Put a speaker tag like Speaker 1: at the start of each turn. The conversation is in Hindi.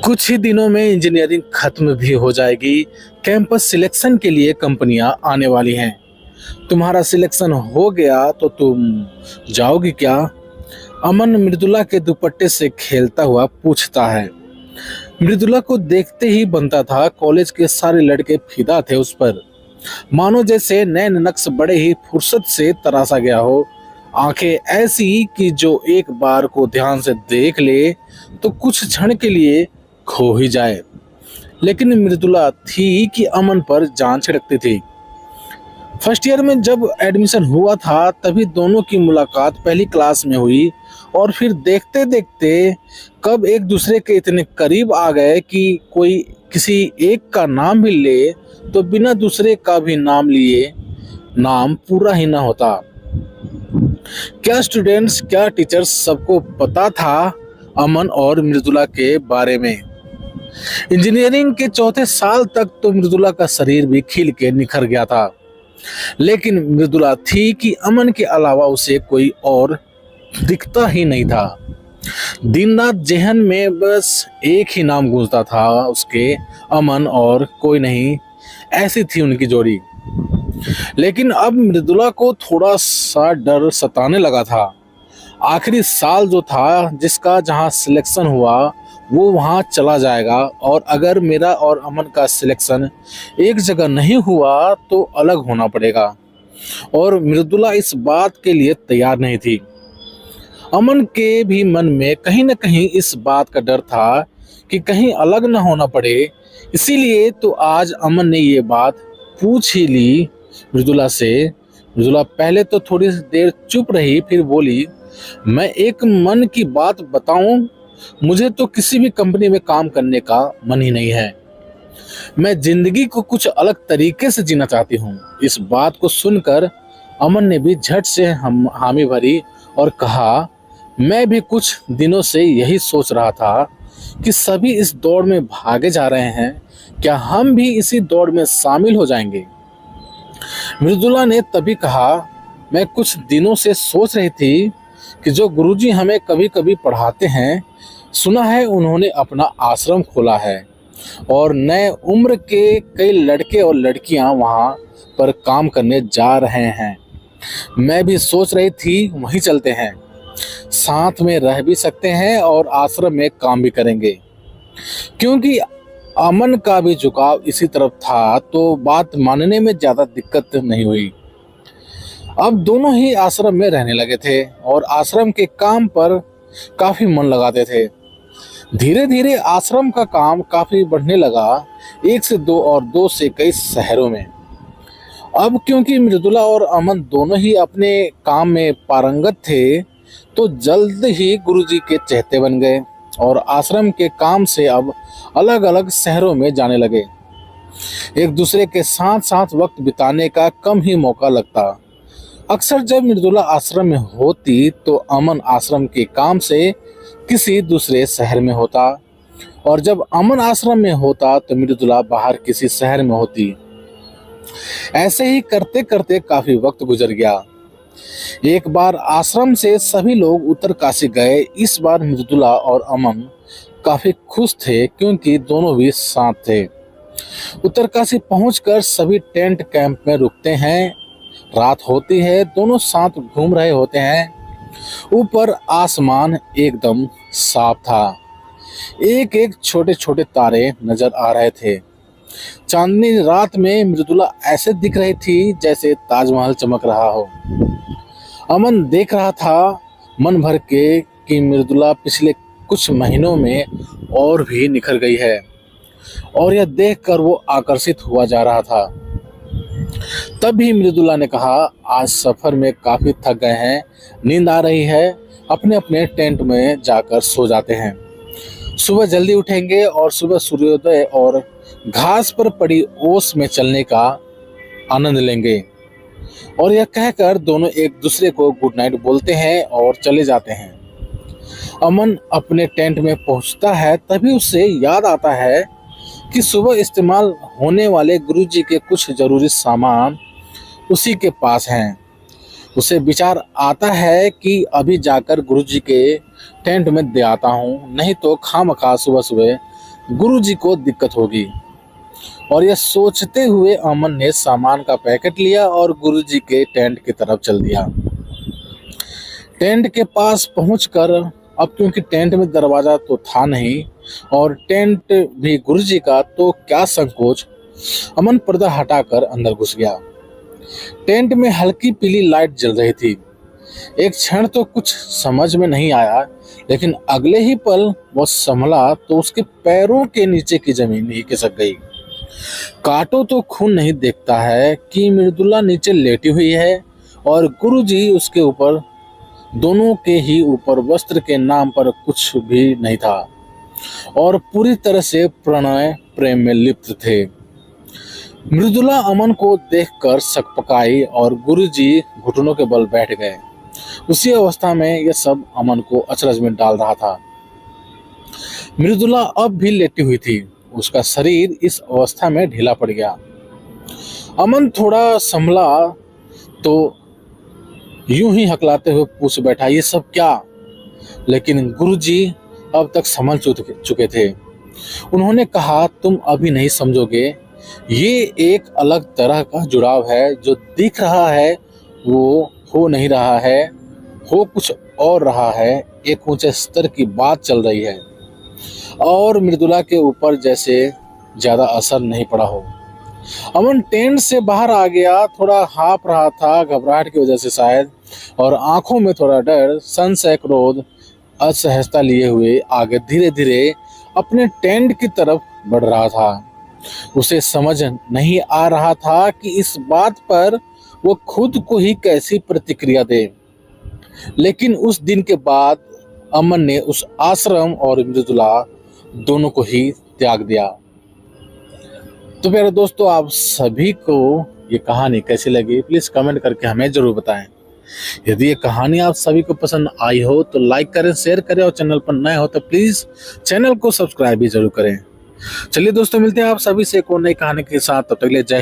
Speaker 1: कुछ ही दिनों में इंजीनियरिंग खत्म भी हो जाएगी। कैंपस सिलेक्शन के लिए कंपनियां आने वाली हैं। तुम्हारा सिलेक्शन हो गया तो तुम जाओगी क्या? अमन मृदुला के दुपट्टे से खेलता हुआ पूछता है। मृदुला को देखते ही बनता था कॉलेज के सारे लड़के फिदा थे उस पर, मानो जैसे नैन नक्श बड़े ही फुर्सत से तराशा गया हो। आंखें ऐसी कि जो एक बार को ध्यान से देख ले तो कुछ क्षण के लिए खो ही जाए। लेकिन मृदुला थी कि अमन पर जान छिड़कती थी। फर्स्ट ईयर में जब एडमिशन हुआ था तभी दोनों की मुलाकात पहली क्लास में हुई, और फिर देखते देखते कब एक दूसरे के इतने करीब आ गए कि कोई किसी एक का नाम भी ले तो बिना दूसरे का भी नाम लिए नाम पूरा ही ना होता। क्या स्टूडेंट्स, क्या टीचर्स, सबको पता था अमन और मृदुला के बारे में। इंजीनियरिंग के चौथे साल तक तो मृदुला का शरीर भी खिल के निखर गया था, लेकिन मृदुला थी कि अमन के अलावा उसे कोई और दिखता ही नहीं था। दिन रात जहन में बस एक ही नाम गूंजता था उसके, अमन, और कोई नहीं। ऐसी थी उनकी जोड़ी। लेकिन अब मृदुला को थोड़ा सा डर सताने लगा था। आखिरी साल जो था, जिसका जहां सिलेक्शन हुआ वो वहां चला जाएगा, और अगर मेरा और अमन का सिलेक्शन एक जगह नहीं हुआ तो अलग होना पड़ेगा। और मृदुला इस बात के लिए तैयार नहीं थी। अमन के भी मन में कहीं न कहीं इस बात का डर था कि कहीं अलग न होना पड़े। इसीलिए तो आज अमन ने ये बात पूछ ही ली मृदुला से। मृदुला पहले तो थोड़ी देर चुप रही, फिर बोली, मैं एक मन की बात बताऊं, मुझे तो किसी भी कंपनी में काम करने का मन ही नहीं है। मैं जिंदगी को कुछ अलग तरीके से जीना चाहती हूँ। इस बात को सुनकर अमन ने भी झट से हामी भरी और कहा, मैं भी कुछ दिनों से यही सोच रहा था कि सभी इस दौड़ में भागे जा रहे हैं, क्या हम भी इसी दौड़ में शामिल हो जाएंगे। मृदुला ने तभी कहा, मैं कुछ दिनों से सोच रही थी कि जो गुरुजी हमें कभी कभी पढ़ाते हैं, सुना है उन्होंने अपना आश्रम खोला है और नए उम्र के कई लड़के और लड़कियां वहां पर काम करने जा रहे हैं। मैं भी सोच रही थी वहीं चलते हैं, साथ में रह भी सकते हैं और आश्रम में काम भी करेंगे। क्योंकि अमन का भी झुकाव इसी तरफ था तो बात मानने में ज़्यादा दिक्कत नहीं हुई। अब दोनों ही आश्रम में रहने लगे थे और आश्रम के काम पर काफ़ी मन लगाते थे। धीरे धीरे आश्रम का काम काफ़ी बढ़ने लगा, 1 से 2 और 2 से कई शहरों में। अब क्योंकि मृदुला और अमन दोनों ही अपने काम में पारंगत थे तो जल्द ही गुरुजी के चहेते बन गए और आश्रम के काम से अब अलग अलग शहरों में जाने लगे। एक दूसरे के साथ साथ वक्त बिताने का कम ही मौका लगता। अक्सर जब मृदुला आश्रम में होती तो अमन आश्रम के काम से किसी दूसरे शहर में होता, और जब अमन आश्रम में होता तो मृदुला बाहर किसी शहर में होती। ऐसे ही करते करते काफी वक्त गुजर गया। एक बार आश्रम से सभी लोग उत्तरकाशी गए। इस बार मृदुला और अमन काफी खुश थे क्योंकि दोनों भी साथ थे। उत्तरकाशी पहुंचकर सभी टेंट कैंप में रुकते हैं। रात होती है, दोनों साथ घूम रहे होते हैं। ऊपर आसमान एकदम साफ था, एक एक छोटे छोटे तारे नजर आ रहे थे। चांदनी रात में मृदुला ऐसे दिख रही थी जैसे ताजमहल चमक रहा हो। अमन देख रहा था मन भर के कि मृदुला पिछले कुछ महीनों में और भी निखर गई है, और यह देखकर वो आकर्षित हुआ जा रहा था। तभी मृदुला ने कहा, आज सफर में काफी थक गए हैं, नींद आ रही है, अपने अपने टेंट में जाकर सो जाते हैं। सुबह जल्दी उठेंगे और सुबह सूर्योदय और घास पर पड़ी ओस में चलने का आनंद लेंगे। और यह कहकर दोनों एक दूसरे को गुड नाइट बोलते हैं और चले जाते हैं। अमन अपने टेंट में पहुंचता है तभी उसे याद आता है कि सुबह इस्तेमाल होने वाले गुरुजी के कुछ जरूरी सामान उसी के पास हैं। उसे विचार आता है कि अभी जाकर गुरुजी के टेंट में दे आता हूँ, नहीं तो खामखा सुबह सुबह गुरुजी को दिक्कत होगी। और यह सोचते हुए अमन ने सामान का पैकेट लिया और गुरुजी के टेंट की तरफ चल दिया। टेंट के पास पहुंचकर, अब क्योंकि टेंट में दरवाजा तो था नहीं और टेंट भी गुरुजी का, तो क्या संकोच, अमन पर्दा हटाकर अंदर घुस गया। टेंट में हल्की पीली लाइट जल रही थी। एक क्षण तो कुछ समझ में नहीं आया, लेकिन अगले ही पल वो संभला तो उसके पैरों के नीचे की जमीन ही खिसक गई। काटो तो खून नहीं देखता है कि मृदुला नीचे लेटी हुई है और गुरुजी उसके ऊपर, दोनों के ही ऊपर वस्त्र के नाम पर कुछ भी नहीं था और पूरी तरह से प्रणय प्रेम में लिप्त थे। मृदुला अमन को देखकर सकपकाई और गुरुजी घुटनों के बल बैठ गए। उसी अवस्था में यह सब अमन को अचरज में डाल रहा था। मृदुला अब भी लेटी हुई थी, उसका शरीर इस अवस्था में ढीला पड़ गया। अमन थोड़ा संभला तो यूं ही हकलाते हुए पूछ बैठा, ये सब क्या? लेकिन गुरुजी अब तक समझ चुके थे। उन्होंने कहा, तुम अभी नहीं समझोगे, ये एक अलग तरह का जुड़ाव है। जो दिख रहा है वो हो नहीं रहा है, हो कुछ और रहा है। एक ऊंचे स्तर की बात चल रही है और मृदुला के ऊपर जैसे ज्यादा असर नहीं पड़ा हो। अमन टेंट से बाहर आ गया, थोड़ा हाँफ रहा था घबराहट की वजह से शायद, और आंखों में थोड़ा डर, संशय, क्रोध, असहजता लिए हुए आगे धीरे धीरे अपने टेंट की तरफ बढ़ रहा था। उसे समझ नहीं आ रहा था कि इस बात पर वो खुद को ही कैसी प्रतिक्रिया दे। लेकिन उस दिन के बाद अमन ने उस आश्रम और मृदुला दोनों को ही त्याग दिया। तो प्यारे दोस्तों, आप सभी को ये कहानी कैसी लगी प्लीज कमेंट करके हमें जरूर बताएं। यदि ये कहानी आप सभी को पसंद आई हो तो लाइक करें, शेयर करें और चैनल पर नए हो तो प्लीज चैनल को सब्सक्राइब भी जरूर करें। चलिए दोस्तों, मिलते हैं आप सभी से एक और नई कहानी के साथ। तब तक के लिए जय हिंद।